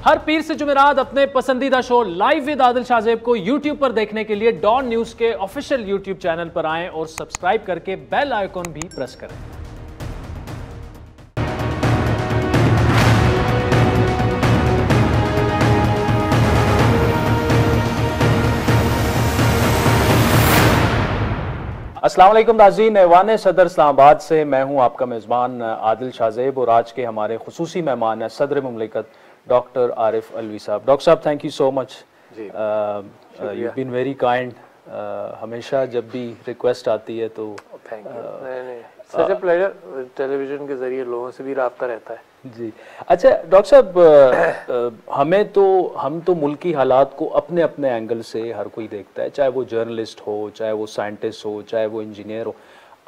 हर पीर से जुमेरात अपने पसंदीदा show live with Adil Shahzeb को YouTube पर देखने के लिए डॉन न्यूज के ऑफिशियल YouTube चैनल पर आएं और सब्सक्राइब करके बेल आइकॉन भी प्रेस करें। अस्सलाम वालेकुम नाज़रीन, ऐवान सदर इस्लामाबाद से मैं हूं आपका मेज़बान आदिल शाहजेब और आज के हमारे खुसूसी मेहमान हैं सदर मुमलिकत डॉक्टर आरिफ अलवी साहब। डॉक्टर साहब, thank you so much, you been very kind. हमेशा जब भी रिक्वेस्ट आती है तो thank you, such a pleasure. Television के जरिए लोगों से भी राब्ता रहता है जी। अच्छा डॉक्टर साहब, हम तो मुल्की हालात को अपने अपने एंगल से हर कोई देखता है, चाहे वो जर्नलिस्ट हो, चाहे वो साइंटिस्ट हो, चाहे वो इंजीनियर हो।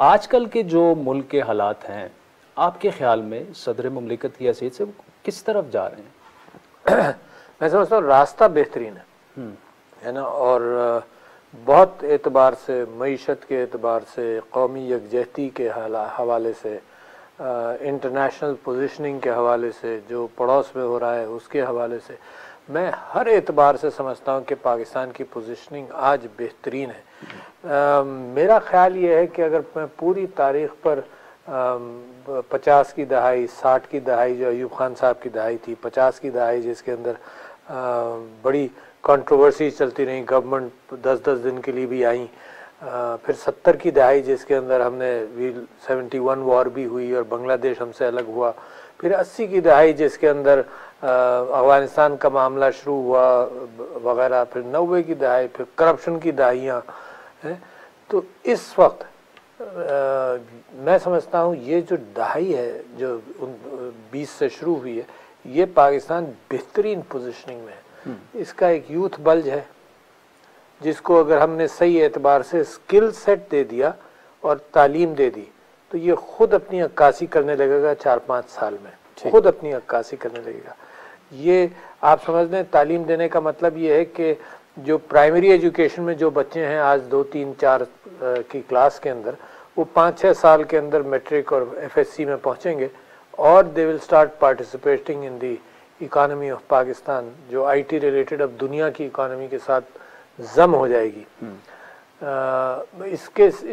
आजकल के जो मुल्क के हालात हैं, आपके ख्याल में सदर मुमलिकत की हैसियत से किस तरफ जा रहे हैं? मैं समझता हूँ रास्ता बेहतरीन है ना, और बहुत एतबार से, मईशत के एतबार से, कौमी यकजहती के हवाले से, इंटरनेशनल पोजीशनिंग के हवाले से, जो पड़ोस में हो रहा है उसके हवाले से, मैं हर एतबार से समझता हूँ कि पाकिस्तान की पोजीशनिंग आज बेहतरीन है। मेरा ख्याल ये है कि अगर मैं पूरी तारीख़ पर 50 की दहाई, 60 की दहाई जो अयूब खान साहब की दहाई थी, 50 की दहाई जिसके अंदर बड़ी कंट्रोवर्सी चलती रही, गवर्नमेंट 10-10 दिन के लिए भी आई, फिर 70 की दहाई जिसके अंदर हमने 71 वॉर भी हुई और बांग्लादेश हमसे अलग हुआ, फिर 80 की दहाई जिसके अंदर अफगानिस्तान का मामला शुरू हुआ वगैरह, फिर 90 की दहाई, फिर करप्शन की दहाइयाँ हैं। तो इस वक्त मैं समझता हूँ ये जो दहाई है जो 20 से शुरू हुई है, ये पाकिस्तान बेहतरीन पोजीशनिंग में है। इसका एक यूथ बल्ज है जिसको अगर हमने सही एतबार से स्किल सेट दे दिया और तालीम दे दी तो ये खुद अपनी अक्कासी करने लगेगा। 4-5 साल में खुद अपनी अक्कासी करने लगेगा। ये आप समझ लें, तालीम देने का मतलब ये है कि जो प्राइमरी एजुकेशन में जो बच्चे हैं आज 2, 3, 4 की क्लास के अंदर, वो 5-6 साल के अंदर मैट्रिक और FSC में पहुँचेंगे और they will start participating in the economy of Pakistan, जो IT रिलेटेड अब दुनिया की इकानमी के साथ जम हो जाएगी।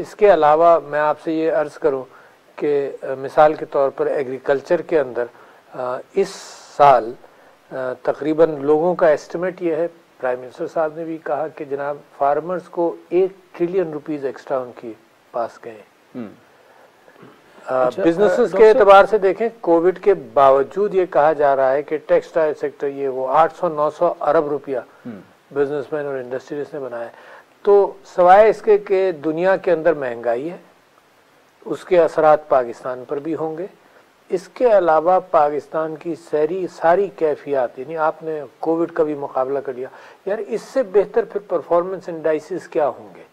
इसके अलावा मैं आपसे ये अर्ज़ करूं कि मिसाल के तौर पर एग्रीकल्चर के अंदर इस साल तकरीबन लोगों का एस्टिमेट ये है, प्राइम मिनिस्टर साहब ने भी कहा कि जनाब फार्मर्स को 1 ट्रिलियन रुपीस एक्स्ट्रा उनके पास गए। बिजनेसेस के एतबार से देखें, कोविड के बावजूद ये कहा जा रहा है कि टेक्सटाइल सेक्टर ये वो 800-900 अरब रुपया बिजनेसमैन और इंडस्ट्रियलिस्ट ने बनाया। तो सवाए इसके कि दुनिया के अंदर महंगाई है, उसके असरात पाकिस्तान पर भी होंगे। इसके अलावा पाकिस्तान की सारी कैफियत, यानी आपने कोविड का भी मुकाबला कर लिया यार, इससे बेहतर फिर परफॉर्मेंस इंडाइसिस क्या होंगे?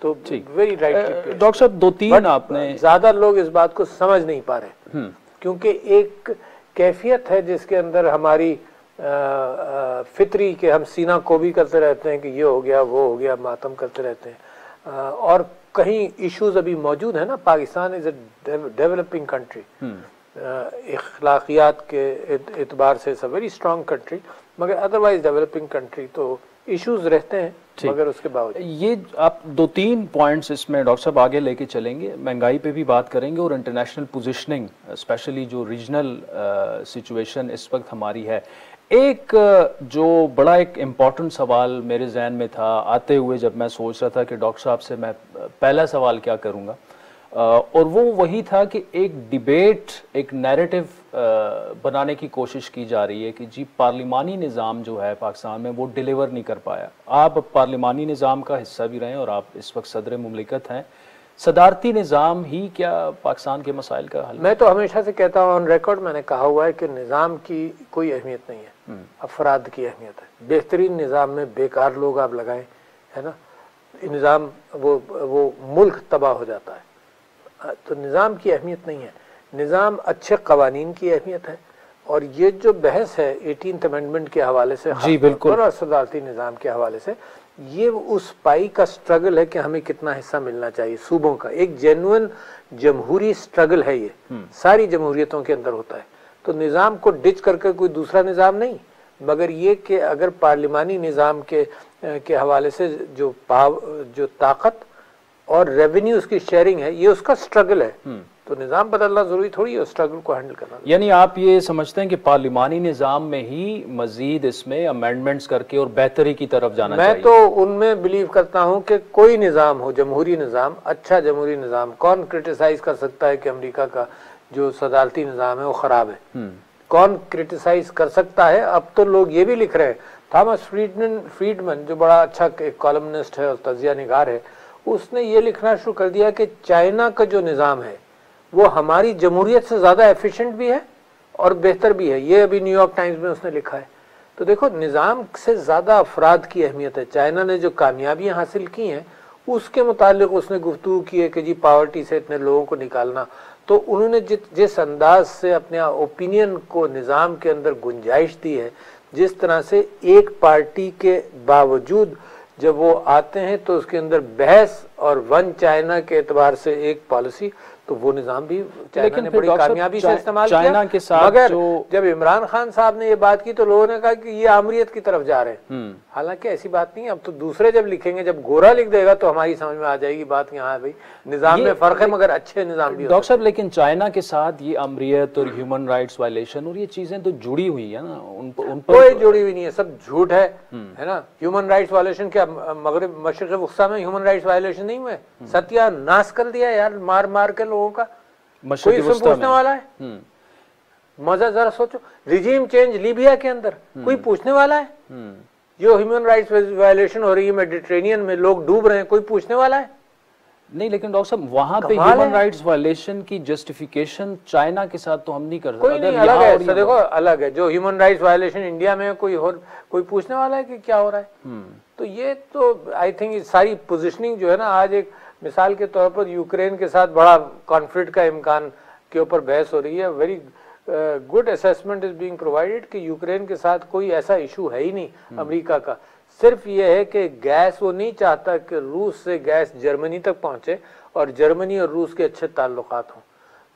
तो वेरी राइट डॉक्टर साहब, 2-3 आपने, ज्यादा लोग इस बात को समझ नहीं पा रहे क्योंकि एक कैफियत है जिसके अंदर हमारी फितरी के हम सीना को भी करते रहते हैं कि ये हो गया वो हो गया, मातम करते रहते हैं। और कहीं इश्यूज अभी मौजूद है ना। Pakistan is a developing country, इखलाकियात के एतबार से it's a very strong country, मगर अदरवाइज डेवलपिंग कंट्री तो इश्यूज रहते हैं। मगर उसके बावजूद ये आप 2-3 पॉइंट्स इसमें डॉक्टर साहब आगे लेके चलेंगे, महंगाई पे भी बात करेंगे और इंटरनेशनल पोजीशनिंग, स्पेशली जो रीजनल सिचुएशन इस वक्त हमारी है। एक जो बड़ा एक इम्पॉर्टेंट सवाल मेरे जहन में था आते हुए, जब मैं सोच रहा था कि डॉक्टर साहब से मैं पहला सवाल क्या करूँगा, और वो वही था कि एक डिबेट, एक नैरेटिव बनाने की कोशिश की जा रही है कि जी पार्लिमानी निज़ाम जो है पाकिस्तान में वो डिलीवर नहीं कर पाया। आप पार्लिमानी निज़ाम का हिस्सा भी रहे और आप इस वक्त सदर मुमलिकत हैं। सदारती निज़ाम ही क्या पाकिस्तान के मसाइल का हल? मैं तो हमेशा से कहता हूँ, ऑन रिकॉर्ड मैंने कहा हुआ है कि निज़ाम की कोई अहमियत नहीं है, अफराद की अहमियत है। बेहतरीन निज़ाम में बेकार लोग आप लगाएं, है ना, निज़ाम वो मुल्क तबाह हो जाता है। तो निज़ाम की अहमियत नहीं है, निज़ाम अच्छे कवानीन की अहमियत है। और ये जो बहस है 18th अमेंडमेंट के हवाले से, जी बिल्कुल, और सदारती निज़ाम के हवाले से, ये उस पाई का स्ट्रगल है कि हमें कितना हिस्सा मिलना चाहिए सूबों का। एक जेन्युइन जमहूरी स्ट्रगल है, ये सारी जमहूरियतों के अंदर होता है। तो निज़ाम को डिच करके कोई दूसरा निज़ाम नहीं, मगर ये कि अगर पार्लिमानी निज़ाम के हवाले से जो ताकत और रेवेन्यूज की शेयरिंग है, ये उसका स्ट्रगल है, तो निज़ाम बदलना जरूरी थोड़ी है स्ट्रगल को हैंडल करना। यानी आप ये समझते हैं कि पार्लिमानी निज़ाम में ही मजीद इसमें अमेंडमेंट्स करके और बेहतरी की तरफ जाना चाहिए? मैं तो उनमें बिलीव करता हूं कि कोई निज़ाम हो, जमहूरी निज़ाम, अच्छा जमहूरी निज़ाम, कौन क्रिटिसाइज कर सकता है कि अमेरिका का जो सदारती निज़ाम है वो खराब है? कौन क्रिटिसाइज कर सकता है? अब तो लोग ये भी लिख रहे हैं, थॉमस फ्रीडमैन जो बड़ा अच्छा एक कॉलमनिस्ट है और तजिया निगार है, उसने ये लिखना शुरू कर दिया कि चाइना का जो निज़ाम है वो हमारी जमहूरियत से ज़्यादा एफिशिएंट भी है और बेहतर भी है। ये अभी न्यूयॉर्क टाइम्स में उसने लिखा है। तो देखो, निज़ाम से ज़्यादा अफराद की अहमियत है। चाइना ने जो कामयाबियां हासिल की हैं उसके मुतालिक उसने गुफ्तगू की है कि जी पावर्टी से इतने लोगों को निकालना। तो उन्होंने जिस अंदाज से अपने ओपिनियन को निज़ाम के अंदर गुंजाइश दी है, जिस तरह से एक पार्टी के बावजूद जब वो आते हैं तो उसके अंदर बहस और वन चाइना के एतबार से एक पॉलिसी, तो वो निज़ाम भी चाइना ने बड़ी कामयाबी से इस्तेमाल किया। चाइना के साथ मगर जब इमरान खान साहब ने ये बात की तो लोगों ने कहा कि ये आमरीत की तरफ जा रहे हैं। हालांकि ऐसी बात नहीं है। अब तो दूसरे जब लिखेंगे, जब गोरा लिख देगा तो हमारी समझ में आ जाएगी बात। यहाँ भाई निज़ाम में फर्क है, मगर अच्छे निज़ाम भी। डॉक्टर साहब, लेकिन चाइना के साथ ये अमरीत और ह्यूमन राइट्स वायलेशन और ये चीजें तो जुड़ी हुई है ना, उन पर कोई जुड़ी हुई नहीं है, सब झूठ है ना। ह्यूमन राइट्स वायलेशन क्या मगरिब मशरिक़ वुस्ता में ह्यूमन राइट्स वायलेशन नहीं हुए? सत्यानाश कर दिया यार, मार मार के लोगों का। कोई इसमें पूछने वाला है? मजा जरा सोचो, रिजीम चेंज लीबिया के अंदर, कोई पूछने वाला है? जो ह्यूमन राइट्स वायलेशन हो रही है मेडिटेरेनियन में, लोग डूब रहे हैं, कोई पूछने वाला है? नहीं, लेकिन डॉक्टर साहब वहां पे ह्यूमन राइट्स वायलेशन की जस्टिफिकेशन चाइना के साथ तो हम नहीं कर सकते। कोई नहीं, अलग है। तो देखो, अलग है जो ह्यूमन राइट्स वायलेशन इंडिया में कोई पूछने वाला है कि क्या हो रहा है? तो ये तो आई थिंक सारी पोजिशनिंग जो है ना, आज एक मिसाल के तौर पर यूक्रेन के साथ बड़ा कॉन्फ्लिक्ट का इम्कान के ऊपर बहस हो रही है। Very good assessment is being provided कि यूक्रेन के साथ कोई ऐसा इशू है ही नहीं अमेरिका का। सिर्फ ये है कि गैस वो नहीं चाहता कि रूस से गैस जर्मनी तक पहुंचे और जर्मनी और रूस के अच्छे ताल्लुकात हों।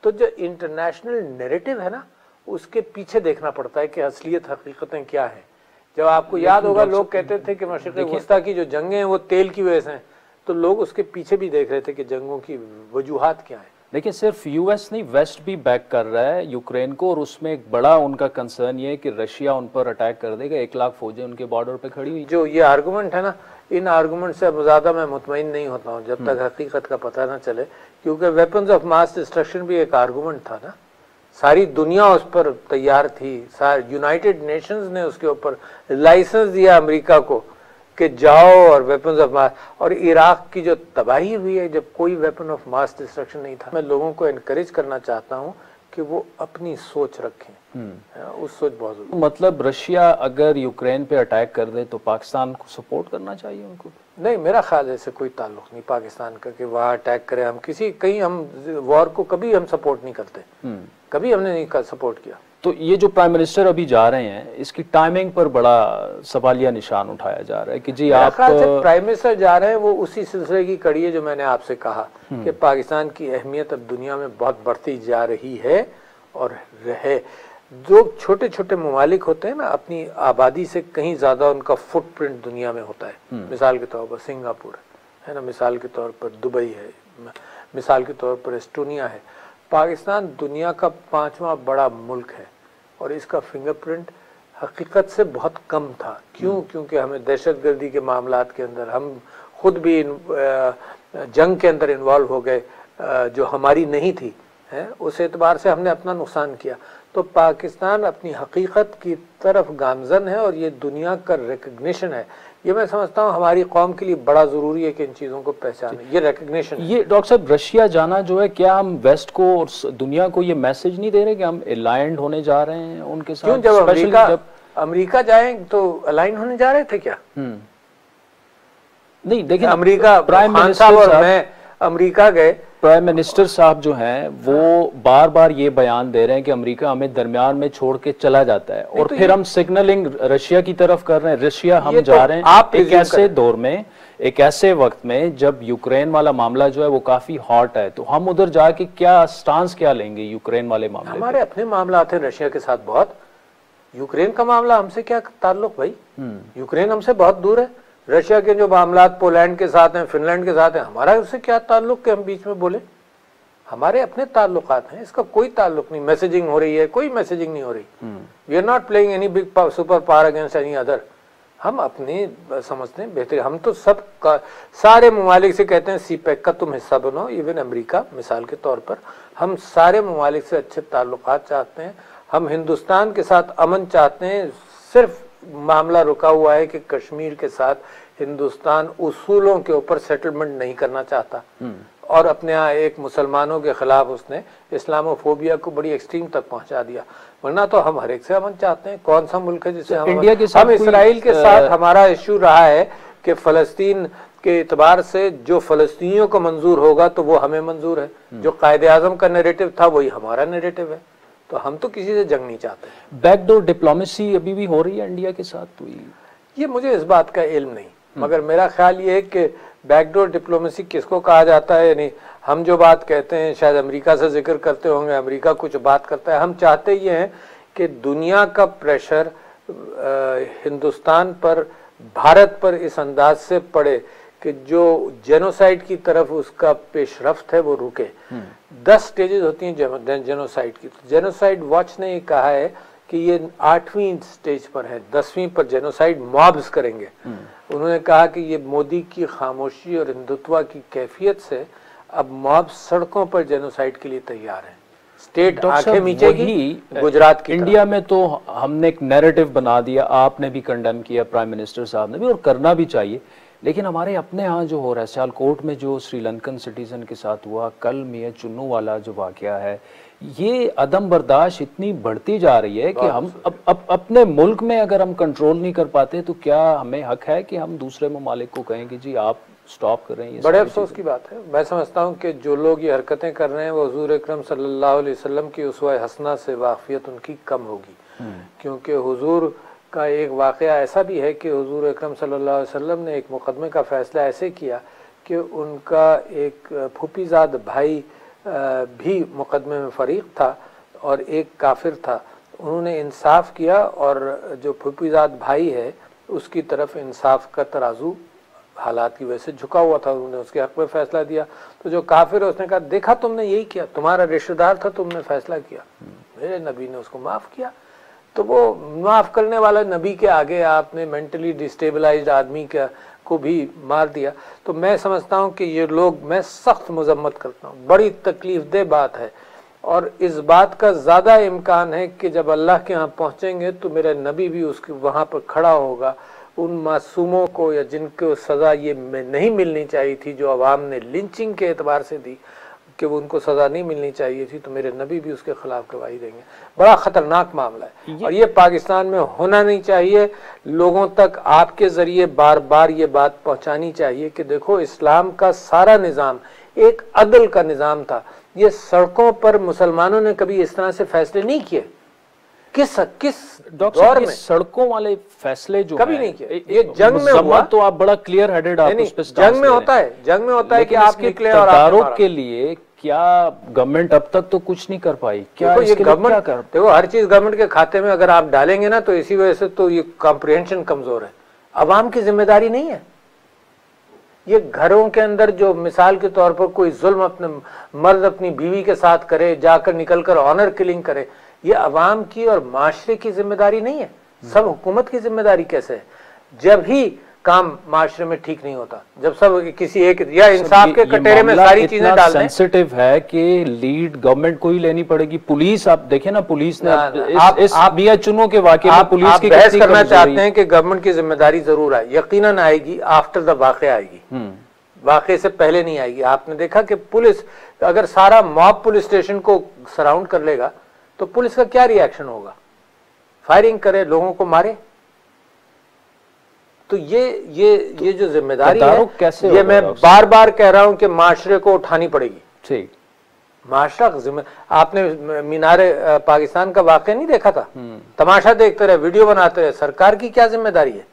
तो जो इंटरनेशनल नैरेटिव है ना, उसके पीछे देखना पड़ता है कि असलियत हकीकतें क्या है। जब आपको याद होगा, लोग कहते थे कि मशरिक़ वुस्ता की जो जंगें हैं वो तेल की वजह से हैं, तो लोग उसके पीछे भी देख रहे थे कि जंगों की वजूहात क्या है। लेकिन सिर्फ यूएस नहीं, वेस्ट भी बैक कर रहा है यूक्रेन को, और उसमें एक बड़ा उनका कंसर्न ये है कि रशिया उन पर अटैक कर देगा। 1 लाख फौजें उनके बॉर्डर पे खड़ी हुई। जो ये आर्गूमेंट है ना, इन आर्गूमेंट से अब ज्यादा मैं मुतमईन नहीं होता हूँ जब तक हकीकत का पता ना चले, क्योंकि वेपन्स ऑफ मास डिस्ट्रक्शन भी एक आर्गूमेंट था ना। सारी दुनिया उस पर तैयार थी। यूनाइटेड नेशंस ने उसके ऊपर लाइसेंस दिया अमेरिका को कि जाओ और वेपन्स ऑफ मास। और इराक की जो तबाही हुई है, जब कोई वेपन ऑफ मास डिस्ट्रक्शन नहीं था। मैं लोगों को एनकरेज करना चाहता हूँ कि वो अपनी सोच रखें। उस सोच बहुत जरूरी। मतलब रशिया अगर यूक्रेन पे अटैक कर दे तो पाकिस्तान को सपोर्ट करना चाहिए उनको? नहीं, मेरा ख्याल ऐसे कोई ताल्लुक नहीं पाकिस्तान का कि वहाँ अटैक करे। हम कहीं हम वॉर को कभी हम सपोर्ट नहीं करते, कभी हमने नहीं सपोर्ट किया। तो ये जो प्राइम मिनिस्टर अभी जा रहे हैं, इसकी टाइमिंग पर बड़ा सवालिया निशान उठाया जा रहा है कि जी आप प्राइम मिनिस्टर जा रहे हैं, वो उसी सिलसिले की कड़ी है जो मैंने आपसे कहा कि पाकिस्तान की अहमियत अब दुनिया में बहुत बढ़ती जा रही है। और रहे जो छोटे छोटे ममालिक होते हैं ना, अपनी आबादी से कहीं ज्यादा उनका फुटप्रिंट दुनिया में होता है। मिसाल के तौर पर सिंगापुर है ना, मिसाल के तौर पर दुबई है, मिसाल के तौर पर एस्टोनिया है। पाकिस्तान दुनिया का 5वां बड़ा मुल्क है और इसका फिंगरप्रिंट हकीकत से बहुत कम था। क्यों? क्योंकि हमें दहशतगर्दी के मामलात के अंदर हम खुद भी जंग के अंदर इन्वॉल्व हो गए जो हमारी नहीं थी है। उस एतबार से हमने अपना नुकसान किया। तो पाकिस्तान अपनी हकीकत की तरफ गामजन है और ये दुनिया का रिकग्निशन है। ये मैं समझता हूँ हमारी कौम के लिए बड़ा जरूरी है कि इन चीजों को पहचाने, ये रिकग्निशन। ये डॉक्टर साहब रशिया जाना जो है, क्या हम वेस्ट को और दुनिया को ये मैसेज नहीं दे रहे कि हम अलाइंड होने जा रहे हैं उनके साथ? क्यों? जब अमेरिका जाए तो अलाइन होने जा रहे थे क्या? नहीं, देखिए अमेरिका, प्राइम मिनिस्टर और मैं अमेरिका गए। प्राइम मिनिस्टर साहब जो हैं वो बार बार ये बयान दे रहे हैं कि अमेरिका हमें दरमियान में छोड़ के चला जाता है और फिर हम सिग्नलिंग रशिया की तरफ कर रहे हैं। रशिया हम जा रहे हैं एक ऐसे दौर में, एक ऐसे वक्त में जब यूक्रेन वाला मामला जो है वो काफी हॉट है, तो हम उधर जाके क्या स्टांस क्या लेंगे यूक्रेन वाले मामले? हमारे अपने मामला हैं रशिया के साथ बहुत। यूक्रेन का मामला हमसे क्या ताल्लुक भाई? यूक्रेन हमसे बहुत दूर है। रशिया के जो मामला पोलैंड के साथ हैं, फिनलैंड के साथ हैं, हमारा उससे क्या ताल्लुक कि हम बीच में बोले? हमारे अपने ताल्लुकात हैं, इसका कोई ताल्लुक नहीं। मैसेजिंग हो रही है, कोई मैसेजिंग नहीं हो रही। We are not playing any big super power against any other. हम अपने समझते हैं बेहतर। हम तो सब सारे ममालिक से कहते हैं सीपैक का तुम हिस्सा बनो। इवन अमेरिका मिसाल के तौर पर, हम सारे ममालिक से अच्छे ताल्लुकात चाहते हैं। हम हिंदुस्तान के साथ अमन चाहते हैं। सिर्फ मामला रुका हुआ है कि कश्मीर के साथ हिंदुस्तान उसूलों के ऊपर सेटलमेंट नहीं करना चाहता, और अपने यहाँ एक मुसलमानों के खिलाफ उसने इस्लामोफोबिया को बड़ी एक्सट्रीम तक पहुंचा दिया। वरना तो हम हर एक से अमन चाहते हैं। कौन सा मुल्क है जिसे हम इंडिया के साथ हम इसराइल के साथ हमारा इश्यू रहा है कि फलस्तीन के एतबार से जो फलस्तीनियों को मंजूर होगा तो वो हमें मंजूर है। जो कायदे आजम का नैरेटिव था वही हमारा नैरेटिव है। तो हम तो किसी से जंग नहीं चाहते। बैकडोर डिप्लोमेसी अभी भी हो रही है इंडिया के साथ? तो ये मुझे इस बात का इल्म नहीं, मगर मेरा ख्याल ये है कि बैकडोर डिप्लोमेसी किसको कहा जाता है, यानी हम जो बात कहते हैं शायद अमेरिका से जिक्र करते होंगे, अमेरिका कुछ बात करता है। हम चाहते ये हैं कि दुनिया का प्रेशर हिंदुस्तान पर, भारत पर इस अंदाज से पड़े कि जो जेनोसाइड की तरफ उसका पेशरफ्त है वो रुके। 10 स्टेजेस होती हैं जेनोसाइड की। जेनोसाइड वॉच ने कहा है कि ये 8वीं स्टेज पर है, 10वीं पर जेनोसाइड मॉब्स करेंगे। उन्होंने कहा कि ये मोदी की खामोशी और हिंदुत्व की कैफियत से अब मॉब सड़कों पर जेनोसाइड के लिए तैयार है। स्टेट आंखें मीचेगी गुजरात की। इंडिया में तो हमने एक नैरेटिव बना दिया, आपने भी कंडेम किया, प्राइम मिनिस्टर साहब ने भी, और करना भी चाहिए। लेकिन हमारे अपने यहाँ जो हो रहा है, सियालकोट में जो श्रीलंकन सिटीजन के साथ हुआ, कल मियां चुन्नू वाला जो वाकया है, ये अदम बर्दाश्त इतनी बढ़ती जा रही है कि हम अपने मुल्क में अगर हम कंट्रोल नहीं कर पाते तो क्या हमें हक है कि हम दूसरे ममालिक को कहें कि जी आप स्टॉप करें? ये बड़े अफसोस की बात है। मैं समझता हूँ कि जो लोग ये हरकतें कर रहे हैं वो हुजूर अकरम सल्लल्लाहु अलैहि वसल्लम की उसवा हसना से वाक़ियत उनकी कम होगी। क्योंकि हुजूर का एक वाक़या ऐसा भी है कि हुजूर अकरम सल्लल्लाहु अलैहि वसल्लम ने एक मुकदमे का फैसला ऐसे किया कि उनका एक फूफीजाद भाई भी मुकदमे में फरीक था और एक काफिर था। उन्होंने इंसाफ किया और जो फूफीजाद भाई है उसकी तरफ इंसाफ का तराजू हालात की वजह से झुका हुआ था, उन्होंने उसके हक में फैसला दिया। तो जो काफिर है उसने कहा देखा तुमने यही किया, तुम्हारा रिश्तेदार था, तुमने फैसला किया, मेरे नबी ने उसको माफ किया। तो वो माफ करने वाला नबी के आगे आपने मेंटली डिस्टेबलाइज्ड आदमी को भी मार दिया। तो मैं समझता हूँ कि ये लोग, मैं सख्त मजम्मत करता हूँ, बड़ी तकलीफदेह बात है। और इस बात का ज़्यादा इम्कान है कि जब अल्लाह के यहाँ पहुँचेंगे तो मेरा नबी भी उसके वहाँ पर खड़ा होगा। उन मासूमों को या जिनको सज़ा ये नहीं मिलनी चाहिए थी, जो अवाम ने लिंचिंग के एतबार से दी कि वो उनको सज़ा नहीं मिलनी चाहिए थी, तो मेरे नबी भी उसके खिलाफ गवाही देंगे। बड़ा ख़तरनाक मामला है और ये पाकिस्तान में होना नहीं चाहिए। लोगों तक आपके ज़रिए बार बार ये बात पहुँचानी चाहिए कि देखो इस्लाम का सारा निज़ाम एक अदल का निज़ाम था। ये सड़कों पर मुसलमानों ने कभी इस तरह से फैसले नहीं किए। किस दौर में सड़कों वाले फैसले जो कभी नहीं किए। ये जंग में हुआ तो आप बड़ा क्लियर हेडेड आप उस पे जंग में होता है, जंग में होता है कि आपके तदारुक के लिए क्या गवर्नमेंट अब तक तो कुछ नहीं कर पाई? क्या ये गवर्नमेंट देखो हर चीज गवर्नमेंट के खाते में अगर आप डालेंगे ना तो इसी वजह से तो ये कॉम्प्रिहेंशन कमजोर है। अवाम की जिम्मेदारी नहीं है। ये घरों के अंदर जो मिसाल के तौर पर कोई जुल्म अपने मर्द अपनी बीवी के साथ करे, जाकर निकलकर ऑनर किलिंग करे, ये अवाम की और माशरे की जिम्मेदारी नहीं है। सब हुकूमत की जिम्मेदारी कैसे है? जब ही काम माशरे में ठीक नहीं होता, जब सब किसी एक या इंसाफ के कटेरे में सारी चीजें डाल दें। सेंसिटिव है कि लीड गवर्नमेंट को ही लेनी पड़ेगी। पुलिस आप देखें ना, पुलिस ने इस मियां चुन्नू के वाकये में पुलिस की बहस करना चाहते हैं कि गवर्नमेंट की जिम्मेदारी जरूर है, यकीनन आएगी, आफ्टर द वाक़या आएगी, वाक़े से पहले नहीं आएगी। आपने देखा कि पुलिस अगर सारा मॉब पुलिस स्टेशन को सराउंड कर लेगा तो पुलिस का क्या रिएक्शन होगा? फायरिंग करे, लोगों को मारे। तो ये जो जिम्मेदारी है, कैसे ये मैं बार बार कह रहा हूं कि माशरे को उठानी पड़ेगी। ठीक, माशरा आपने मीनारे पाकिस्तान का वाकया नहीं देखा था? तमाशा देखते रहे, वीडियो बनाते रहे। सरकार की क्या जिम्मेदारी है?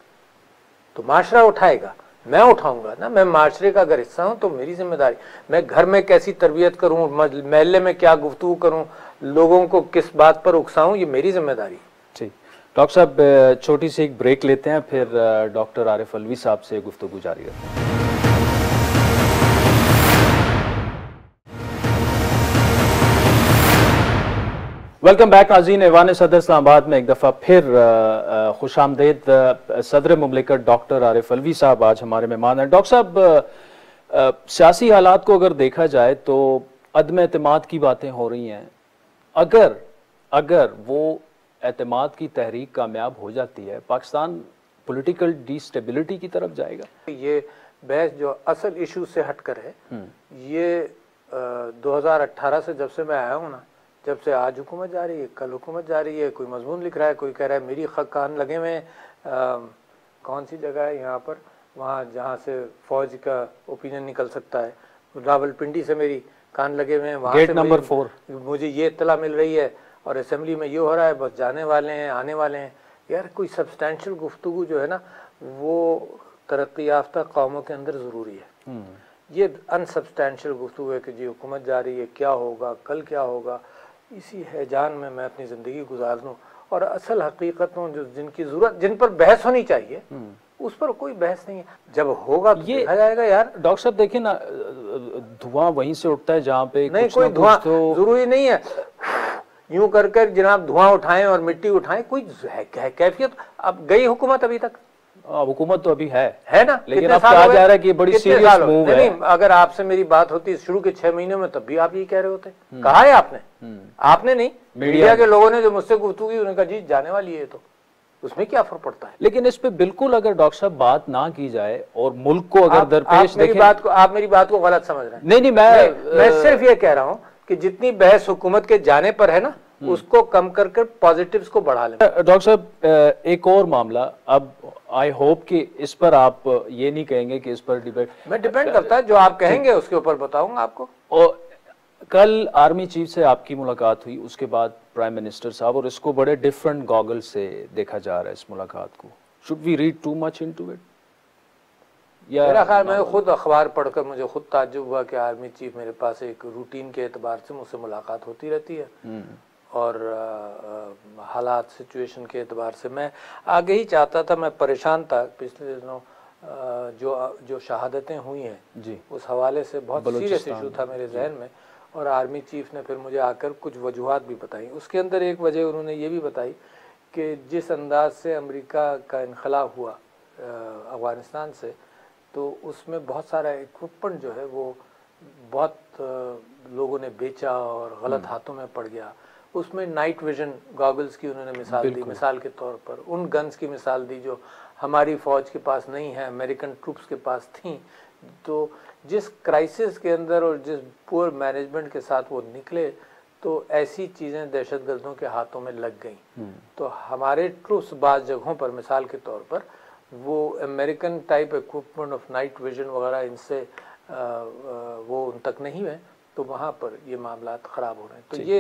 तो माशरा उठाएगा, मैं उठाऊंगा ना। मैं माशरे का अगर हिस्सा हूं तो मेरी जिम्मेदारी, मैं घर में कैसी तरबियत करूं, महल्ले में क्या गुफ्तगू करूं, लोगों को किस बात पर उकसाऊं, ये मेरी जिम्मेदारी। ठीक, डॉक्टर साहब छोटी सी एक ब्रेक लेते हैं, फिर डॉक्टर आरिफ अलवी साहब से गुफ्तगू जारी रखते हैं। वेलकम बैक नाज़रीन, ऐवान सदर इस्लामाबाद में एक दफ़ा फिर खुशामदीद। सदर मुमलिकत डॉक्टर आरिफ अलवी साहब आज हमारे मेहमान हैं। डॉक्टर साहब, सियासी हालात को अगर देखा जाए तो अदम एतमाद की बातें हो रही हैं। अगर वो एतमाद की तहरीक कामयाब हो जाती है, पाकिस्तान पॉलिटिकल डिस्टेबिलिटी की तरफ जाएगा। ये बहस जो असल इशू से हटकर है, ये 2018 से जब से मैं आया हूँ ना, जब से आज हुकूमत जा रही है, कल हुकूमत जा रही है, कोई मजमून लिख रहा है, कोई कह रहा है मेरी कान लगे हुए कौन सी जगह है यहाँ पर, वहाँ जहाँ से फौज का ओपिनियन निकल सकता है, रावलपिंडी से मेरी कान लगे हुए हैं, वहाँ गेट से नंबर 4 मुझे ये इत्तला मिल रही है, और असेंबली में ये हो रहा है, बस जाने वाले हैं आने वाले हैं। यार कोई सब्सटैंशियल गुफ्तगू जो है ना, वो तरक्की याफ्ता कौमों के अंदर ज़रूरी है। ये अनसब्सटैंशियल गुफ्तगू है कि जी हुकूमत जा रही है, क्या होगा, कल क्या होगा, इसी हैजान में मैं अपनी ज़िंदगी गुजार दूँ, और असल हकीकतों जो जिनकी ज़रूरत, जिन पर बहस होनी चाहिए, उस पर कोई बहस नहीं है। जब होगा तो देखा जाएगा। यार डॉक्टर साहब देखिए ना, धुआं वहीं से उठता है जहाँ पे नहीं कोई धुआं तो जरूरी नहीं है यूं कर जनाब धुआं उठाएं और मिट्टी उठाएं, कोई कैफियत। अब गई हुकूमत अभी तक, हुकूमत तो अभी है ना, लेकिन अब कहा जा रहा है कि ये बड़ी सीरियस मूव है। नहीं, अगर आपसे मेरी बात होती शुरू के 6 महीनों में, तब भी आप ये कह रहे होते। कहा है आपने नहीं, मीडिया के लोगों ने जो मुझसे गुफ्तगू की, उन्होंने कहा जी जाने वाली है, तो उसमें क्या फर्क पड़ता है। लेकिन इस पे बिल्कुल अगर डॉक्टर साहब बात ना की जाए और मुल्क को अगर दरपेश देखें, आप मेरी बात को गलत समझ रहे हैं। नहीं, मैं सिर्फ ये कह रहा हूँ कि जितनी बहस हुकूमत के जाने पर है ना, उसको कम कर पॉजिटिव्स को बढ़ा लें। डॉक्टर साहब एक और मामला, अब आई होप कि इस पर आप ये नहीं कहेंगे कि इस पर डिबेट, मैं डिपेंड करता है, जो आप कहेंगे उसके ऊपर बताऊंगा आपको। और कल आर्मी चीफ से आपकी मुलाकात हुई, उसके बाद प्राइम मिनिस्टर साहब, और इसको बड़े डिफरेंट गॉगल से देखा जा रहा है इस मुलाकात को। Should we read too much into it? मेरा ख्याल, मैं खुद अखबार पढ़कर मुझे खुद ताज्जुब हुआ कि आर्मी चीफ मेरे पास एक रूटीन के एतबार से मुझसे मुलाकात होती रहती है, और हालात सिचुएशन के एतबार से मैं आगे ही चाहता था। मैं परेशान था पिछले दिनों, जो शहादतें हुई हैं जी, उस हवाले से बहुत सीरियस इशू था मेरे जहन में, और आर्मी चीफ ने फिर मुझे आकर कुछ वजूहात भी बताई। उसके अंदर एक वजह उन्होंने ये भी बताई कि जिस अंदाज से अमेरिका का इनखला हुआ अफगानिस्तान से, तो उसमें बहुत सारा इक्विपमेंट जो है वो बहुत लोगों ने बेचा और गलत हाथों में पड़ गया। उसमें नाइट विजन गॉगल्स की उन्होंने मिसाल दी, मिसाल के तौर पर उन गन्स की मिसाल दी जो हमारी फ़ौज के पास नहीं है, अमेरिकन ट्रूप्स के पास थी। तो जिस क्राइसिस के अंदर और जिस पुअर मैनेजमेंट के साथ वो निकले, तो ऐसी चीज़ें दहशतगर्दों के हाथों में लग गई। तो हमारे ट्रूप्स बाज़ जगहों पर, मिसाल के तौर पर, वो American type equipment of night vision वगैरह इनसे वो उन तक नहीं है, तो वहाँ पर ये मामला ख़राब हो रहे हैं। तो ये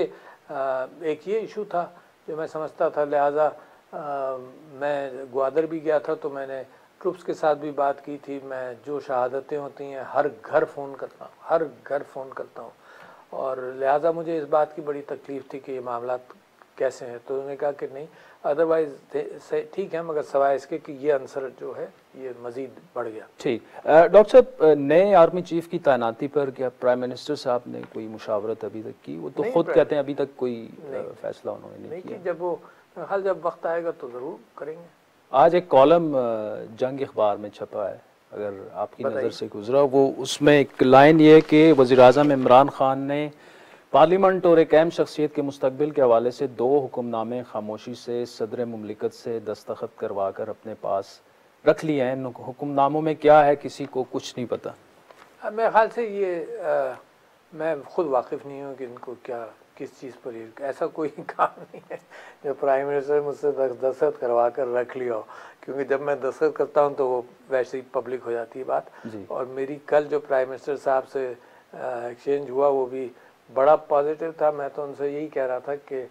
एक ये इशू था जो मैं समझता था। लिहाजा मैं ग्वादर भी गया था, तो मैंने ट्रूप्स के साथ भी बात की थी। मैं जो शहादतें होती हैं हर घर फ़ोन करता हूँ, और लिहाजा मुझे इस बात की बड़ी तकलीफ़ थी कि ये मामला कैसे हैं। तो उन्होंने कहा कि नहीं, अदरवाइज ठीक है, मगर सवाए इसके कि ये आंसर जो है ये मजीद बढ़ गया। ठीक। डॉक्टर साहब, नए आर्मी चीफ की तैनाती पर क्या प्राइम मिनिस्टर साहब ने कोई मुशावरत अभी तक की? वो तो खुद कहते हैं अभी तक कोई फैसला उन्होंने नहीं किया। जब वो जब वक्त आएगा तो ज़रूर करेंगे। आज एक कॉलम जंग अखबार में छपा है, अगर आपकी नज़र से गुजरा, वो उसमें एक लाइन ये कि वज़ीर-ए-आज़म इमरान खान ने पार्लियामेंट और एक अहम शख्सियत के मुस्तकबिल के हवाले से 2 हुक्मनामे खामोशी से सदर मुमलिकत से दस्तखत करवा कर अपने पास रख लिए हैं। इन हुक्मनामों में क्या है, किसी को कुछ नहीं पता। मेरे ख्याल से ये मैं खुद वाकिफ़ नहीं हूँ कि इनको क्या, किस चीज़ पर, ऐसा कोई काम नहीं है जो प्राइम मिनिस्टर मुझसे दस्तखत करवा कर रख लिया हो, क्योंकि जब मैं दस्तखत करता हूँ तो वो वैसे ही पब्लिक हो जाती है बात। और मेरी कल जो प्राइम मिनिस्टर साहब से एक्सचेंज हुआ वो भी बड़ा पॉजिटिव था। मैं तो उनसे यही कह रहा था कि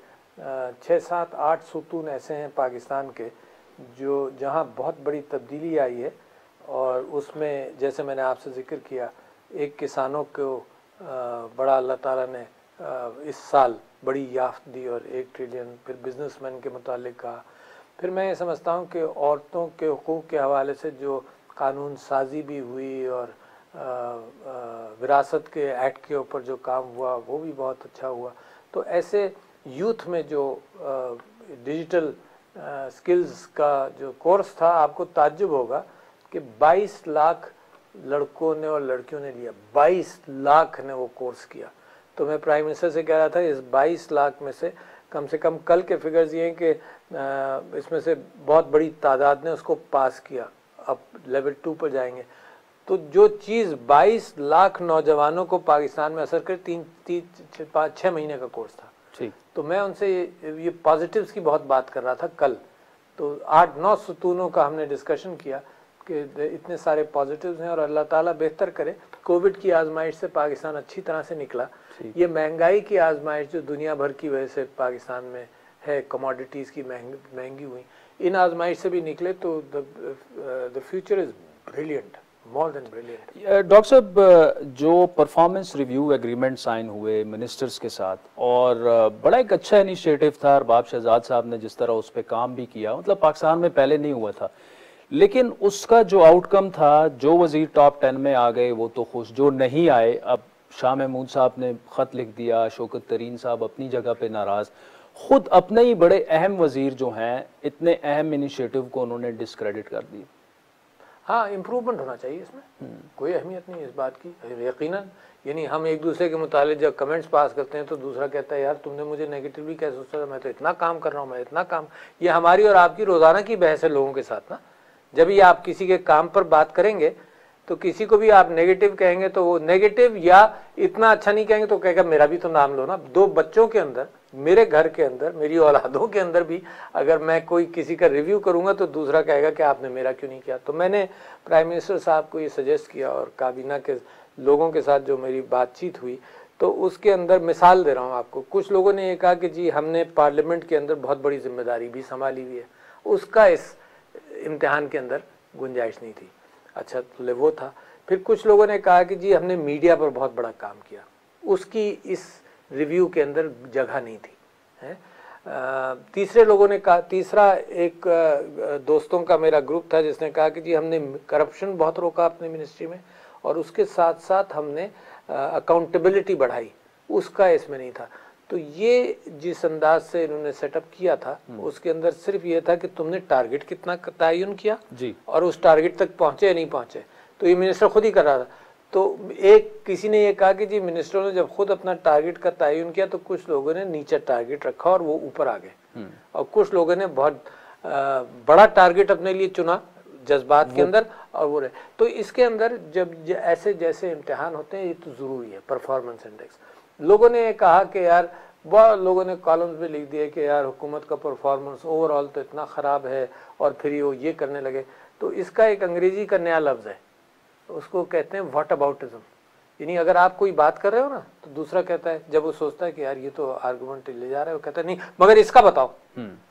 6, 7, 8 सुतून ऐसे हैं पाकिस्तान के जो जहाँ बहुत बड़ी तब्दीली आई है, और उसमें जैसे मैंने आपसे जिक्र किया, एक किसानों को बड़ा अल्लाह ताला ने इस साल बड़ी याफ्त दी और 1 ट्रिलियन, फिर बिजनेसमैन के मुतालिक कहा, फिर मैं ये समझता हूँ कि औरतों के हुकूक के हवाले से जो कानून साजी भी हुई और विरासत के एक्ट के ऊपर जो काम हुआ वो भी बहुत अच्छा हुआ। तो ऐसे यूथ में जो डिजिटल स्किल्स का जो कोर्स था, आपको ताज्जुब होगा कि 22 लाख लड़कों ने और लड़कियों ने लिया, 22 लाख ने वो कोर्स किया। तो मैं प्राइम मिनिस्टर से कह रहा था इस 22 लाख में से कम कल के फिगर्स ये हैं कि इसमें से बहुत बड़ी तादाद ने उसको पास किया, अब लेवल 2 पर जाएंगे। तो जो चीज़ 22 लाख नौजवानों को पाकिस्तान में असर कर 3-5-6 महीने का कोर्स था। तो मैं उनसे ये पॉजिटिव्स की बहुत बात कर रहा था कल। तो 8-9 सुतूनों का हमने डिस्कशन किया कि इतने सारे पॉजिटिव्स हैं और अल्लाह ताला बेहतर करे। कोविड की आजमाइश से पाकिस्तान अच्छी तरह से निकला। ये महंगाई की आजमाइश जो दुनिया भर की वजह से पाकिस्तान में है, कमोडिटीज़ की महंगी हुई, इन आजमाइश से भी निकले तो the future is brilliant, more than brilliant. Doctor साहब, जो परफॉर्मेंस रिव्यू एग्रीमेंट साइन हुए मिनिस्टर्स के साथ, और बड़ा एक अच्छा इनिशिएटिव था, अरबाब शहजाद साहब ने जिस तरह उस पर काम भी किया, मतलब पाकिस्तान में पहले नहीं हुआ था, लेकिन उसका जो आउटकम था, जो वजीर टॉप 10 में आ गए वो तो खुश, जो नहीं आए, अब शाह महमूद साहब ने ख़त लिख दिया, शौकत तरीन साहब अपनी जगह पे नाराज़, खुद अपने ही बड़े अहम वजीर जो हैं इतने अहम इनिशिएटिव को उन्होंने डिस्क्रेडिट कर दिया। हाँ, इम्प्रूवमेंट होना चाहिए इसमें, कोई अहमियत नहीं इस बात की यकीनन। यानी हम एक दूसरे के मुतालिक जब कमेंट्स पास करते हैं तो दूसरा कहता है यार तुमने मुझे नेगेटिवली कैसे सोचा, मैं तो इतना काम कर रहा हूँ, मैं इतना काम। ये हमारी और आपकी रोज़ाना की बहस है लोगों के साथ ना। जब भी आप किसी के काम पर बात करेंगे तो किसी को भी आप नेगेटिव कहेंगे तो वो नेगेटिव, या इतना अच्छा नहीं कहेंगे तो कहेगा मेरा भी तो नाम लो ना। 2 बच्चों के अंदर, मेरे घर के अंदर, मेरी औलादों के अंदर भी अगर मैं कोई किसी का रिव्यू करूंगा तो दूसरा कहेगा कि आपने मेरा क्यों नहीं किया। तो मैंने प्राइम मिनिस्टर साहब को ये सजेस्ट किया और काबीना के लोगों के साथ जो मेरी बातचीत हुई तो उसके अंदर मिसाल दे रहा हूँ आपको। कुछ लोगों ने ये कहा कि जी हमने पार्लियामेंट के अंदर बहुत बड़ी जिम्मेदारी भी संभाली हुई है, उसका इस इम्तिहान के अंदर गुंजाइश नहीं थी। अच्छा, तो वो था। फिर कुछ लोगों ने कहा कि जी हमने मीडिया पर बहुत बड़ा काम किया, उसकी इस रिव्यू के अंदर जगह नहीं थी, है। तीसरे लोगों ने कहा, तीसरा एक दोस्तों का मेरा ग्रुप था जिसने कहा कि जी हमने करप्शन बहुत रोका अपने मिनिस्ट्री में और उसके साथ साथ हमने अकाउंटेबिलिटी बढ़ाई, उसका इसमें नहीं था। तो ये जिस अंदाज से इन्होंने सेटअप किया था उसके अंदर सिर्फ ये था कि तुमने टारगेट कितना तयन किया जी, और उस टारगेट तक पहुंचे या नहीं पहुंचे, तो ये मिनिस्टर खुद ही कर रहा था। तो एक किसी ने ये कहा कि जी मिनिस्टरों ने जब खुद अपना टारगेट का तयन किया तो कुछ लोगों ने नीचे टारगेट रखा और वो ऊपर आ गए, और कुछ लोगों ने बहुत बड़ा टारगेट अपने लिए चुना जज्बात के अंदर और वो रहे। तो इसके अंदर जब ऐसे जैसे इम्तिहान होते हैं ये तो ज़रूरी है, परफॉर्मेंस इंडेक्स। लोगों ने कहा कि यार, बहुत लोगों ने कॉलम्स में लिख दिए कि यार हुकूमत का परफॉर्मेंस ओवरऑल तो इतना ख़राब है, और फिर वो ये करने लगे। तो इसका एक अंग्रेजी का नया लफ्ज़ है, उसको कहते हैं व्हाट अबाउटिज्म। यानी अगर आप कोई बात कर रहे हो ना तो दूसरा कहता है, जब वो सोचता है कि यार ये तो आर्गूमेंट ले जा रहा है, वो कहता है नहीं मगर इसका बताओ,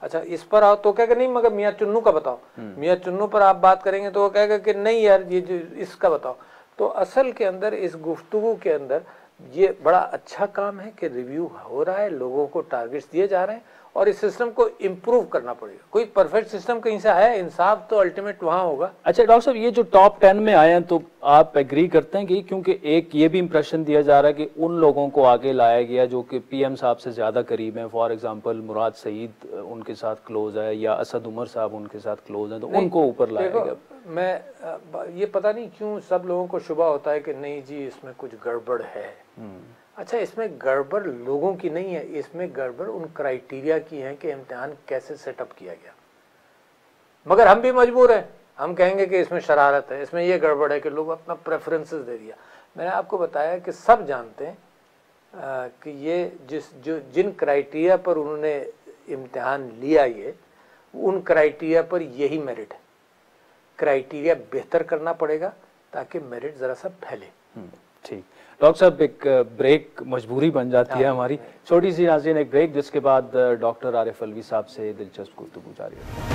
अच्छा इस पर आओ, तो कहेगा नहीं मगर मियाँ चुन्नू का बताओ। मियाँ चुन्नू पर आप बात करेंगे तो वो कहेगा कि नहीं यार ये जो इसका बताओ। तो असल के अंदर इस गुफ्तगू के अंदर ये बड़ा अच्छा काम है कि रिव्यू हो रहा है, लोगों को टारगेट्स दिए जा रहे हैं और इस सिस्टम को इम्प्रूव करना पड़ेगा। कोई परफेक्ट सिस्टम कहीं से आया, इंसाफ तो अल्टीमेट वहाँ होगा। अच्छा डॉक्टर साहब, ये जो टॉप 10 में आए हैं तो आप एग्री करते हैं कि, क्योंकि एक ये भी इंप्रेशन दिया जा रहा है कि उन लोगों को आगे लाया गया जो कि पीएम साहब से ज़्यादा करीब हैं, फॉर एग्जांपल मुराद सईद उनके साथ क्लोज है या असद उमर साहब उनके साथ क्लोज हैं, तो उनको ऊपर लाया गया। मैं ये पता नहीं क्यों सब लोगों को शुबा होता है कि नहीं जी इसमें कुछ गड़बड़ है। अच्छा, इसमें गड़बड़ लोगों की नहीं है, इसमें गड़बड़ उन क्राइटेरिया की है कि इम्तिहान कैसे सेटअप किया गया। मगर हम भी मजबूर हैं, हम कहेंगे कि इसमें शरारत है, इसमें यह गड़बड़ है कि लोग अपना प्रेफरेंसेस दे दिया। मैंने आपको बताया कि सब जानते हैं कि ये जिन क्राइटेरिया पर उन्होंने इम्तिहान लिया, ये उन क्राइटेरिया पर यही मेरिट है। क्राइटेरिया बेहतर करना पड़ेगा ताकि मेरिट जरा सा फैले। ठीक डॉक्टर साहब, एक ब्रेक मजबूरी बन जाती है हमारी, छोटी सी नाज़रीन एक ब्रेक, जिसके बाद डॉक्टर आरिफ अलवी साहब से दिलचस्प गुफ्तगू जारी है।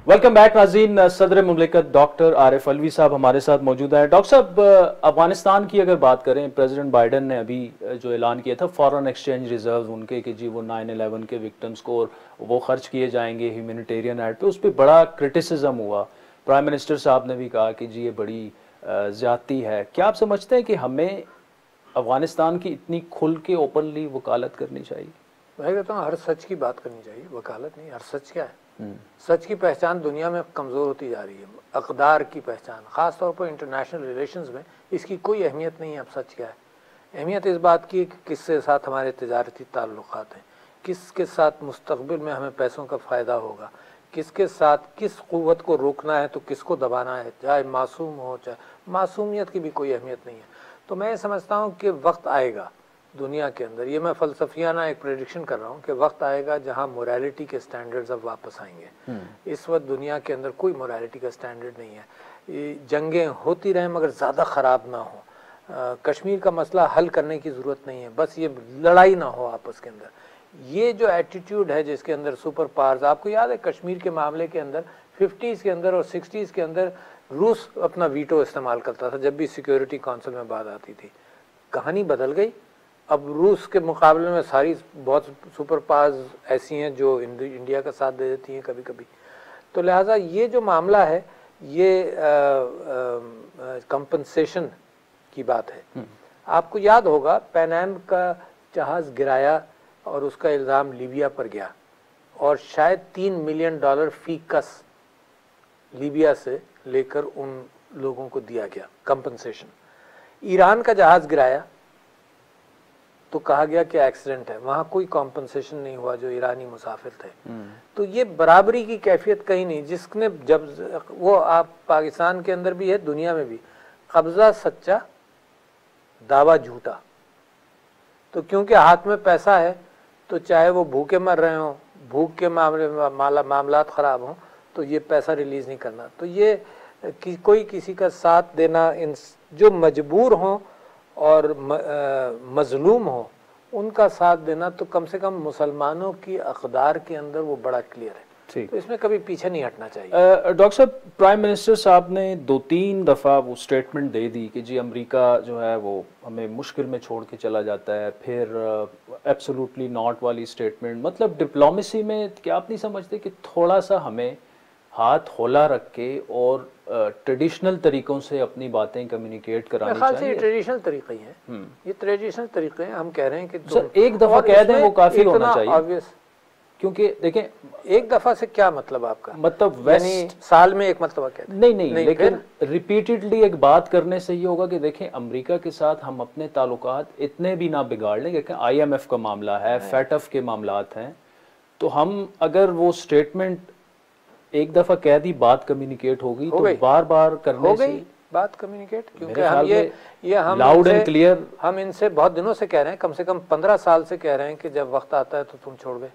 वेलकम बैक नाज़रीन। सदर मुमलिकत डॉक्टर आरिफ अलवी साहब हमारे साथ मौजूद हैं। डॉक्टर साहब, अफगानिस्तान की अगर बात करें, प्रेसिडेंट बाइडन ने अभी जो ऐलान किया था फॉरेन एक्सचेंज रिजर्व उनके कि जी वो 9/11 के विक्टिम्स को और वो खर्च किए जाएंगे ह्यूमैनिटेरियन एड पे, उस पर बड़ा क्रिटिसिज्म हुआ। प्राइम मिनिस्टर साहब ने भी कहा कि जी ये बड़ी ज़्यादती है। क्या आप समझते हैं कि हमें अफगानिस्तान की इतनी खुल के ओपनली वकालत करनी चाहिए? मैं कहता हूँ हर सच की बात करनी चाहिए, वकालत नहीं। हर सच क्या है? सच की पहचान दुनिया में कमज़ोर होती जा रही है। अक़दार की पहचान, ख़ास तौर पर इंटरनेशनल रिलेशंस में इसकी कोई अहमियत नहीं है। अब सच क्या है? अहमियत इस बात की कि किसके साथ हमारे तिजारती ताल्लुक़ात हैं, किसके साथ मुस्तक़बिल में हमें पैसों का फ़ायदा होगा, किसके साथ किस क़ुव्वत को रोकना है तो किसको दबाना है, चाहे मासूम हो चाहे मासूमियत की भी कोई अहमियत नहीं है। तो मैं समझता हूँ कि वक्त आएगा दुनिया के अंदर, ये मैं फ़लसफ़ियाना एक प्रेडिक्शन कर रहा हूँ कि वक्त आएगा जहाँ मोरालिटी के स्टैंडर्ड्स अब वापस आएंगे। इस वक्त दुनिया के अंदर कोई मोरालिटी का स्टैंडर्ड नहीं है। ये जंगें होती रहें मगर ज़्यादा ख़राब ना हो। कश्मीर का मसला हल करने की ज़रूरत नहीं है, बस ये लड़ाई ना हो आपस के अंदर। ये जो एटीट्यूड है जिसके अंदर सुपर पावर्स, आपको याद है कश्मीर के मामले के अंदर 50s के अंदर और 60s के अंदर रूस अपना वीटो इस्तेमाल करता था जब भी सिक्योरिटी काउंसिल में बात आती थी। कहानी बदल गई। अब रूस के मुकाबले में सारी बहुत सुपर पावर्स ऐसी हैं जो इंडिया का साथ दे देती हैं कभी कभी। तो लिहाजा ये जो मामला है ये कंपनसेशन की बात है। आपको याद होगा पैनाम का जहाज़ गिराया और उसका इल्ज़ाम लीबिया पर गया और शायद $3 मिलियन फी कस लीबिया से लेकर उन लोगों को दिया गया कंपनसेशन। ईरान का जहाज़ गिराया तो कहा गया कि एक्सीडेंट है, वहां कोई कॉम्पनसेशन नहीं हुआ जो ईरानी मुसाफिर थे। तो ये बराबरी की कैफियत कहीं नहीं। जिसने जब वो आप पाकिस्तान के अंदर भी है, दुनिया में भी, कब्जा सच्चा दावा झूठा। तो क्योंकि हाथ में पैसा है तो चाहे वो भूखे मर रहे हों, भूख के मामलात ख़राब हों, तो ये पैसा रिलीज़ नहीं करना। तो ये कोई किसी का साथ देना, इन जो मजबूर हों और मजलूम हो उनका साथ देना, तो कम से कम मुसलमानों की अक़दार के अंदर वो बड़ा क्लियर है। तो इसमें कभी पीछे नहीं हटना चाहिए। डॉक्टर साहब, प्राइम मिनिस्टर साहब ने 2-3 दफ़ा वो स्टेटमेंट दे दी कि जी अमेरिका जो है वो हमें मुश्किल में छोड़ के चला जाता है, फिर एब्सोल्युटली नॉट वाली स्टेटमेंट। मतलब डिप्लोमेसी में क्या आप नहीं समझते कि थोड़ा सा हमें हाथ होला रख के और ट्रेडिशनल तरीकों से अपनी बातें कम्युनिकेट करानी चाहिए? ये ट्रेडिशनल तरीके ही हैं, ये ट्रेडिशनल तरीके हैं। हम कह रहे हैं कि सर एक दफ़ा कह दें वो काफ़ी होना चाहिए। क्योंकि देखें, एक दफा से क्या मतलब आपका? मतलब वेस्ट साल में एक मतलब कहते हैं? नहीं, लेकिन रिपीटेडली एक बात करने से ये होगा कि देखें अमेरिका के साथ हम अपने ताल्लुकात इतने भी ना बिगाड़ लें। देखें IMF का मामला है, फैटफ के मामलात हैं, तो हम अगर वो स्टेटमेंट एक दफा कह दी, बात कम्युनिकेट होगी, तो बार बार करने से बात कम्युनिकेट, क्योंकि हम ये हम लाउड एंड क्लियर हम इनसे बहुत दिनों से कह रहे हैं, कम से कम 15 साल से कह रहे हैं कि जब वक्त आता है तो तुम छोड़ गए।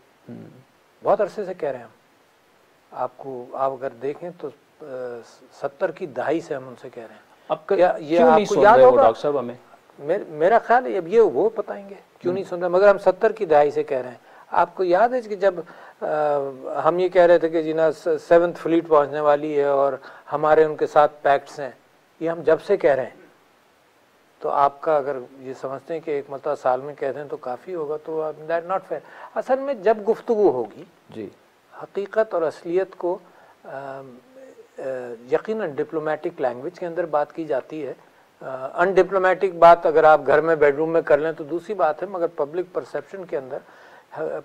बहुत अरसे से कह रहे हैं हम। आप अगर देखें तो 70 की दहाई से हम उनसे कह रहे हैं। अब ये आपको याद होगा डॉक्टर साहब? हमें मेरा ख्याल है अब ये वो बताएंगे क्यों नहीं सुन रहे, मगर हम 70 की दहाई से कह रहे हैं। आपको याद है कि जब हम ये कह रहे थे कि जी ना 7th फ्लीट पहुंचने वाली है और हमारे उनके साथ पैक्ट्स हैं, ये हम जब से कह रहे हैं, तो आपका अगर ये समझते हैं कि एक मतलब साल में कह दें तो काफ़ी होगा, तो दैट नॉट फेयर। असल में जब गुफ्तगू होगी जी, हकीकत और असलियत को यकीनन डिप्लोमेटिक लैंग्वेज के अंदर बात की जाती है। अनडिप्लोमेटिक बात अगर आप घर में बेडरूम में कर लें तो दूसरी बात है, मगर पब्लिक परसेप्शन के अंदर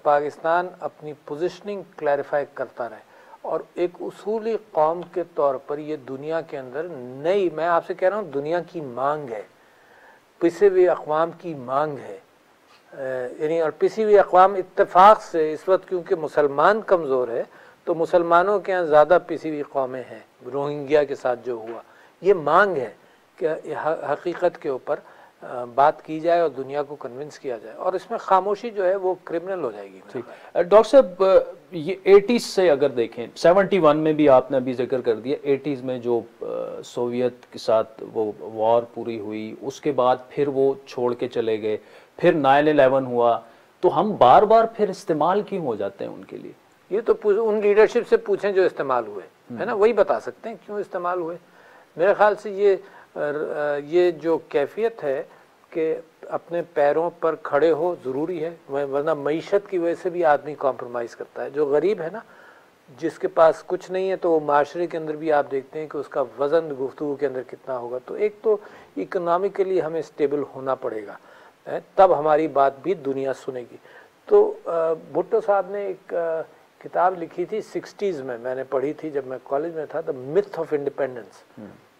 पाकिस्तान अपनी पोजीशनिंग क्लैरिफाई करता रहे और एक उसूली कौम के तौर पर ये दुनिया के अंदर नई, मैं आपसे कह रहा हूँ, दुनिया की मांग है, पिछे हुए अक़वाम की मांग है। यानी और पिछी हुई अक़वाम इत्तेफाक से इस वक्त क्योंकि मुसलमान कमज़ोर है तो मुसलमानों के यहाँ ज़्यादा पिछी हुई कौमें हैं। रोहिंग्या के साथ जो हुआ, ये मांग है कि हकीकत के ऊपर बात की जाए और दुनिया को कन्विंस किया जाए, और इसमें खामोशी जो है वो क्रिमिनल हो जाएगी। डॉक्टर साहब, ये 80s से अगर देखें, 71 में भी आपने अभी जिक्र कर दिया, 80s में जो सोवियत के साथ वो वॉर पूरी हुई, उसके बाद फिर वो छोड़ के चले गए, फिर 9/11 हुआ, तो हम बार बार फिर इस्तेमाल क्यों हो जाते हैं उनके लिए? ये तो उन लीडरशिप से पूछें जो इस्तेमाल हुए। है ना, वही बता सकते हैं क्यों इस्तेमाल हुए। मेरे ख्याल से ये जो कैफियत है कि अपने पैरों पर खड़े हो ज़रूरी है, वरना मईशत की वजह से भी आदमी कॉम्प्रोमाइज़ करता है। जो गरीब है ना, जिसके पास कुछ नहीं है, तो वो माशरे के अंदर भी आप देखते हैं कि उसका वज़न गुफ्तगू के अंदर कितना होगा। तो एक तो इकोनॉमिकली हमें स्टेबल होना पड़ेगा, तब हमारी बात भी दुनिया सुनेगी। तो भुट्टो साहब ने एक किताब लिखी थी 60s में, मैंने पढ़ी थी जब मैं कॉलेज में था, द मिथ ऑफ इंडिपेंडेंस।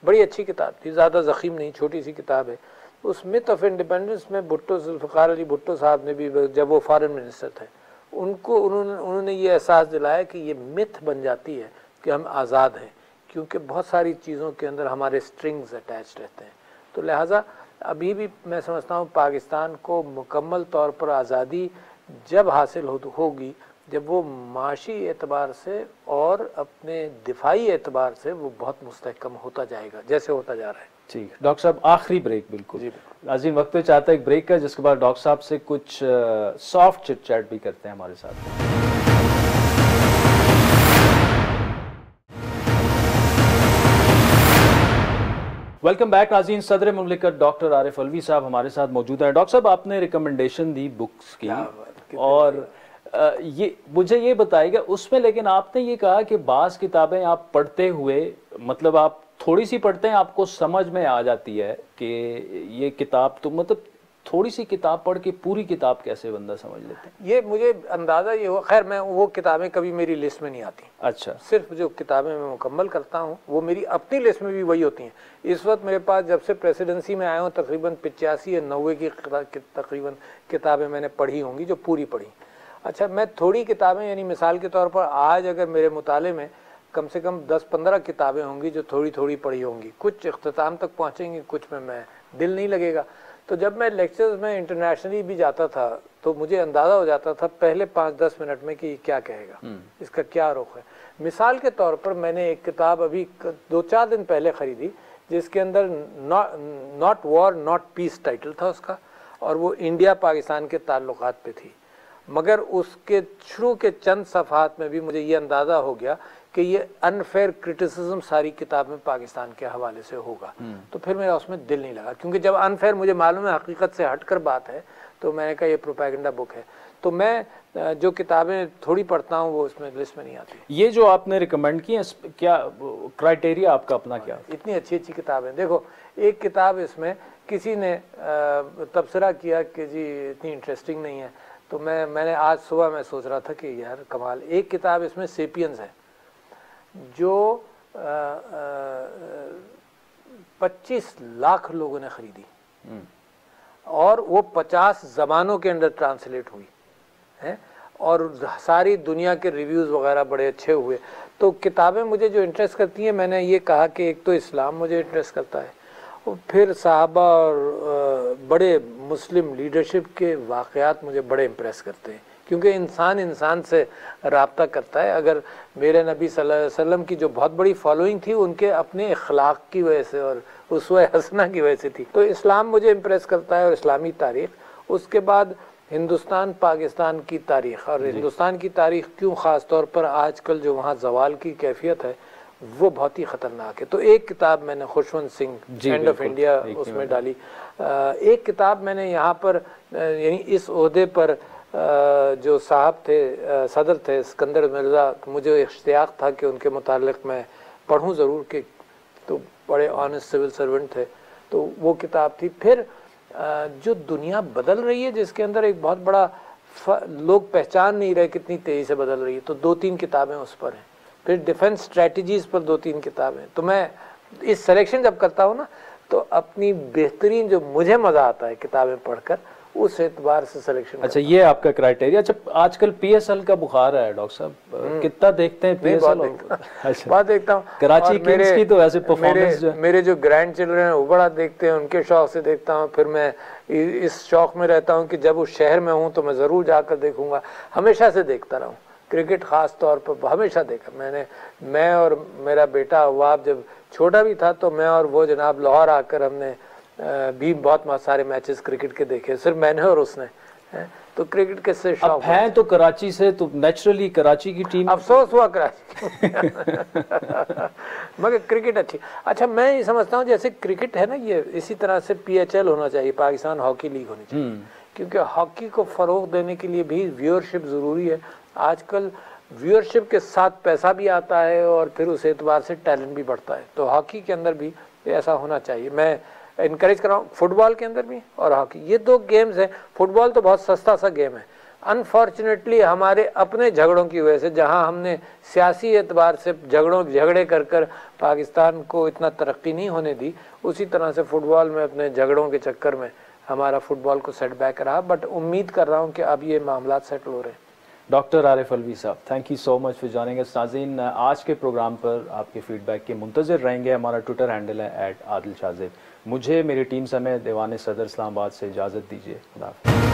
बड़ी अच्छी किताब थी, ज़्यादा ज़ख़ीम नहीं, छोटी सी किताब है। उस मिथ ऑफ इंडिपेंडेंस में भुट्टो, ज़ुल्फ़िकार अली भुट्टो साहब ने भी, जब वो फॉरेन मिनिस्टर थे, उन्होंने ये एहसास दिलाया कि ये मिथ बन जाती है कि हम आज़ाद हैं, क्योंकि बहुत सारी चीज़ों के अंदर हमारे स्ट्रिंग्स अटैच रहते हैं। तो लिहाजा अभी भी मैं समझता हूँ पाकिस्तान को मुकम्मल तौर पर आज़ादी जब हासिल होगी, जब वो माशी एतबार से और अपने दिफाई एतबार से वो बहुत मुस्तहकम होता जाएगा, जैसे होता जा रहा है। ठीक, डॉक्टर साहब आखिरी ब्रेक। बिल्कुल नाज़रीन, वक्त तो चाहता है एक ब्रेक का, जिसके बाद डॉक्टर साहब से कुछ सॉफ्ट चिट चैट भी करते हैं हमारे साथ। वेलकम बैक नाज़रीन। सदर मुमलिकत डॉक्टर आरिफ अलवी साहब हमारे साथ मौजूद हैं। डॉक्टर साहब, आपने रिकमेंडेशन दी बुक्स की, और ये मुझे ये बताइएगा उसमें, लेकिन आपने ये कहा कि बाज़ किताबें आप पढ़ते हुए, मतलब आप थोड़ी सी पढ़ते हैं, आपको समझ में आ जाती है कि ये किताब, तो मतलब थोड़ी सी किताब पढ़ के पूरी किताब कैसे बंदा समझ लेते हैं? ये मुझे अंदाज़ा ये हुआ, खैर मैं वो किताबें कभी मेरी लिस्ट में नहीं आती। अच्छा। सिर्फ जो किताबें मैं मुकम्मल करता हूँ वो मेरी अपनी लिस्ट में भी वही होती हैं। इस वक्त मेरे पास, जब से प्रेसिडेंसी में आया हूँ, तकरीबन 85 या 90 की तकरीबन किताबें मैंने पढ़ी होंगी, जो पूरी पढ़ी। अच्छा, मैं थोड़ी किताबें, यानी मिसाल के तौर पर आज अगर मेरे मुताले में कम से कम 10-15 किताबें होंगी जो थोड़ी थोड़ी पढ़ी होंगी, कुछ इख्तिताम तक पहुँचेंगी, कुछ में मैं दिल नहीं लगेगा। तो जब मैं लेक्चर्स में इंटरनेशनली भी जाता था तो मुझे अंदाज़ा हो जाता था पहले 5-10 मिनट में कि क्या कहेगा, इसका क्या रुख है। मिसाल के तौर पर मैंने एक किताब अभी 2-4 दिन पहले ख़रीदी, जिसके अंदर not war not peace title था उसका, और वो इंडिया पाकिस्तान के ताल्लुकात पे थी। मगर उसके शुरू के चंद सफ़हात में भी मुझे ये अंदाज़ा हो गया कि ये अनफेयर क्रिटिसिज्म सारी किताब में पाकिस्तान के हवाले से होगा। तो फिर मेरा उसमें दिल नहीं लगा, क्योंकि जब अनफेयर मुझे मालूम है हकीकत से हटकर बात है, तो मैंने कहा ये प्रोपेगेंडा बुक है। तो मैं जो किताबें थोड़ी पढ़ता हूँ वो उसमें लिस्ट में नहीं आती। ये जो आपने रिकमेंड की है, क्या क्राइटेरिया आपका अपना क्या? इतनी अच्छी अच्छी किताबें, देखो एक किताब इसमें किसी ने तबसरा किया कि जी इतनी इंटरेस्टिंग नहीं है, तो मैंने आज सुबह मैं सोच रहा था कि यार कमाल, एक किताब इसमें सेपियंस है जो 25 लाख लोगों ने खरीदी, और वो 50 ज़बानों के अंदर ट्रांसलेट हुई है, और सारी दुनिया के रिव्यूज़ वगैरह बड़े अच्छे हुए। तो किताबें मुझे जो इंटरेस्ट करती हैं, मैंने ये कहा कि एक तो इस्लाम मुझे इंटरेस्ट करता है, और फिर सहाबा और बड़े मुस्लिम लीडरशिप के वाक़यात मुझे बड़े इम्प्रेस करते हैं, क्योंकि इंसान इंसान से राब्ता करता है। अगर मेरे नबी सल्लल्लाहु अलैहि वसल्लम की जो बहुत बड़ी फॉलोइंग थी, उनके अपने अखलाक की वजह से और उसवे हसना की वजह से थी। तो इस्लाम मुझे इम्प्रेस करता है, और इस्लामी तारीख़। उसके बाद हिंदुस्तान पाकिस्तान की तारीख़, और हिंदुस्तान की तारीख़ क्यों ख़ास तौर पर आजकल जो वहाँ जवाल की कैफियत है वो बहुत ही ख़तरनाक है। तो एक किताब मैंने Khushwant Singh end of India उसमें डाली। एक किताब मैंने यहाँ पर, यानी इस ओहदे पर जो साहब थे, सदर थे सिकंदर मिर्ज़ा, मुझे इश्तियाक था कि उनके मुतालिक मैं पढ़ूँ ज़रूर, कि तो बड़े ऑनेस्ट सिविल सर्वेंट थे, तो वो किताब थी। फिर जो दुनिया बदल रही है, जिसके अंदर एक बहुत बड़ा लोग पहचान नहीं रहे कितनी तेज़ी से बदल रही है, तो 2-3 किताबें उस पर हैं। फिर डिफेंस स्ट्रेटजीज़ पर 2-3 किताबें। तो मैं इस सिलेक्शन जब करता हूँ ना, तो अपनी बेहतरीन, जो मुझे मज़ा आता है किताबें पढ़कर, उस एतबार से सिलेक्शन। अच्छा, ये आपका क्राइटेरिया। अच्छा, आजकल PSL का बुखार है डॉक्टर साहब, कितना देखते हैं PSL? अच्छा, बहुत देखता हूँ। कराची किंग्स की तो ऐसे परफॉर्मेंस मेरे जो ग्रैंड चिल्ड्रन हैं वो बड़ा देखते हैं, उनके शौक से देखता हूँ। फिर मैं इस शौक में रहता हूँ कि जब उस शहर में हूँ तो मैं ज़रूर जाकर देखूँगा। हमेशा से देखता रहा हूँ क्रिकेट, ख़ास तौर पर हमेशा देखा मैंने। मैं और मेरा बेटा अवाब जब छोटा भी था, तो मैं और वो जनाब लाहौर आकर हमने भी बहुत सारे मैचेस क्रिकेट के देखे, सिर्फ मैंने और उसने। तो क्रिकेट के से अब हैं तो कराची से, तो नेचुरली कराची की टीम, अफसोस हुआ कराची मगर क्रिकेट अच्छी। अच्छा, मैं ये समझता हूँ जैसे क्रिकेट है ना, ये इसी तरह से PHL होना चाहिए, पाकिस्तान हॉकी लीग होनी चाहिए, क्योंकि हॉकी को फरोग देने के लिए भी व्यूअरशिप ज़रूरी है। आजकल व्यूअरशिप के साथ पैसा भी आता है और फिर उस एतबार से टैलेंट भी बढ़ता है, तो हॉकी के अंदर भी ऐसा होना चाहिए। मैं इनकरेज कर रहा हूँ, फुटबॉल के अंदर भी और हॉकी, ये 2 गेम्स हैं। फुटबॉल तो बहुत सस्ता सा गेम है, अनफॉर्चुनेटली हमारे अपने झगड़ों की वजह से, जहां हमने सियासी एतबार से झगड़े कर कर पाकिस्तान को इतना तरक्की नहीं होने दी, उसी तरह से फुटबॉल में अपने झगड़ों के चक्कर में हमारा फुटबॉल को सेटबैक रहा। बट उम्मीद कर रहा हूं कि अब ये मामला सेटल हो रहे हैं। डॉक्टर आरिफ अलवी साहब, thank you so much for joining us. नाज़रीन, आज के प्रोग्राम पर आपके फीडबैक के मुंतज़िर रहेंगे। हमारा ट्विटर हैंडल है @आदिल शाज़िब। मुझे मेरी टीम समेत दीवान सदर इस्लामाबाद से इजाज़त दीजिए। खुदा हाफ़िज़।